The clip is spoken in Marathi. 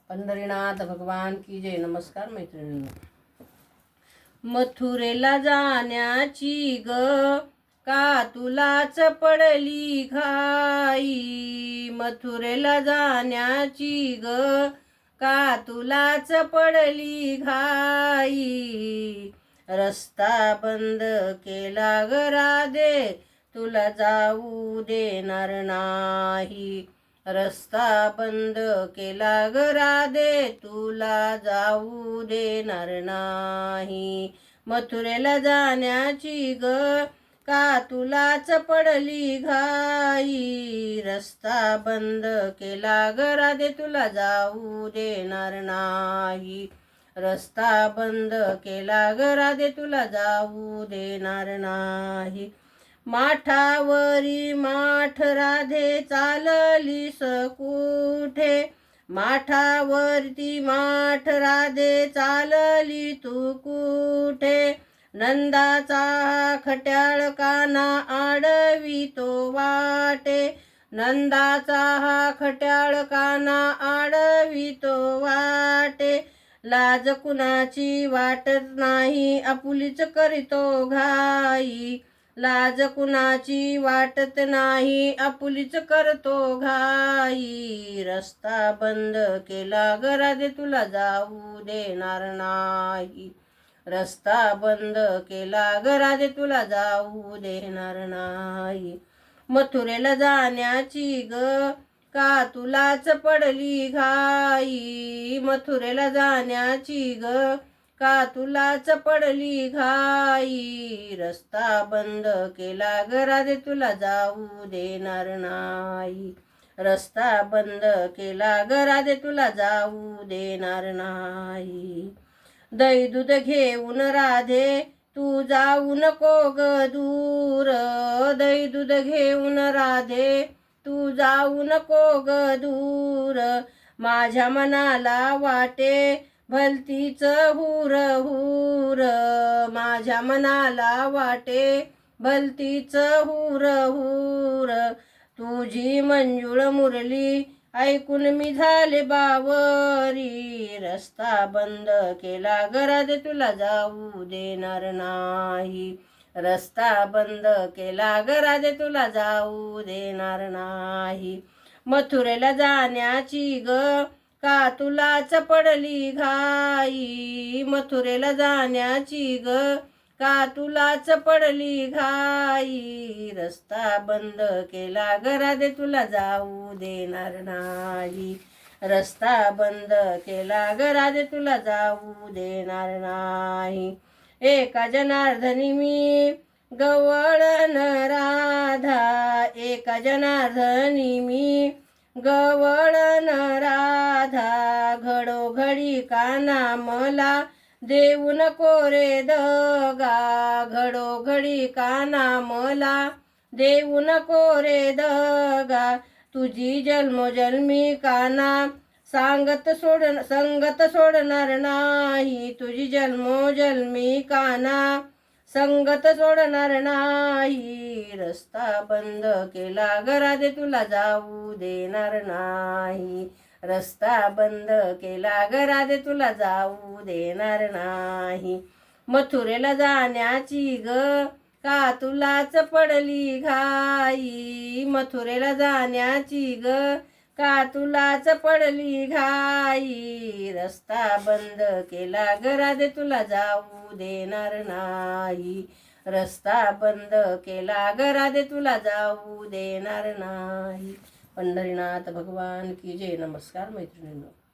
पंढरीनाथ भगवान की जय. नमस्कार मैत्रिणींनो. मथुरेला जाण्याची ग का तुलाच पडली घाई. मथुरेला जाण्याची ग का तुलाच पडली घाई. रस्ता बंद केला ग राधे तुला जाऊ देणार नाही. रस्ता बंद केला ग राधे तुला जाऊ देणार नाही. मथुरेला जाण्याची ग का तुलाच पडली घाई. रस्ता बंद केला ग राधे तुला जाऊ देणार नाही. रस्ता बंद केला ग राधे तुला जाऊ देणार नाही. माठावरी माठ राधे चाललीस कुठे. माठावरती माठ राधे चालली तू कुठे. नंदाचा खट्याळ काना आडवितो वाटे. नंदाचा हा खट्याळ काना आडवितो वाटे. लाज कुणाची वाटत नाही आपुलीच करीतो घाई. लाज कुणाची वाटत नाही आपुलीच करतो घाई. रस्ता बंद केला ग राधे तुला जाऊ देणार नाही. रस्ता बंद केला ग राधे तुला जाऊ देणार नाही. मथुरेला जाण्याची ग का तुलाच पडली घाई. मथुरेला जाण्याची ग का तुलाच पडली घाई. रस्ता बंद केला ग राधे तुला जाऊ देणार नाही. रस्ता बंद केला ग राधे तुला जाऊ देणार नाही. दही दूध घेऊन राधे तू जाऊ नको ग दूर. दही दूध घेऊन राधे तू जाऊ नको ग दूर. माझ्या मनाला वाटे भलतीच हुर हुर. माझ्या मनाला वाटे भलतीच हुर हुर. तुझी मंजुळ मुरली ऐकून मी झाले बावरी. रस्ता बंद केला ग राधे तुला जाऊ देणार नाही. रस्ता बंद केला ग राधे तुला जाऊ देणार नाही. मथुरेला जाण्याची ग का तुलाच पडली घाई. मथुरेला जाण्याची ग का तुलाच पडली घाई. रस्ता बंद केला ग राधे तुला जाऊ देणार नाही. रस्ता बंद केला ग राधे तुला जाऊ देणार नाही. एका जनार्दनी मी गवळण राधा. एका जनार्दनी मी गवळण राधा. घडोघडी काना मला देऊ नको रे दगा. घडोघडी काना मला देऊ नको रे दगा. तुझी जन्मोजन्मी काना संगत सोडणार नाही. तुझी जन्मोजन्मी काना संगत सोडणार नाही. रस्ता बंद केला ग राधे तुला जाऊ देणार नाही. रस्ता बंद केला ग राधे तुला जाऊ देणार नाही. मथुरेला जाण्याची ग का तुलाच पडली घाई. मथुरेला जाण्याची ग का तुलाच पडली घाई. रस्ता बंद केला ग राधे तुला जाऊ देणार नाही. रस्ता बंद केला ग राधे तुला जाऊ देणार नाही. पंढरीनाथ भगवान की जय. नमस्कार मैत्रिणींनो.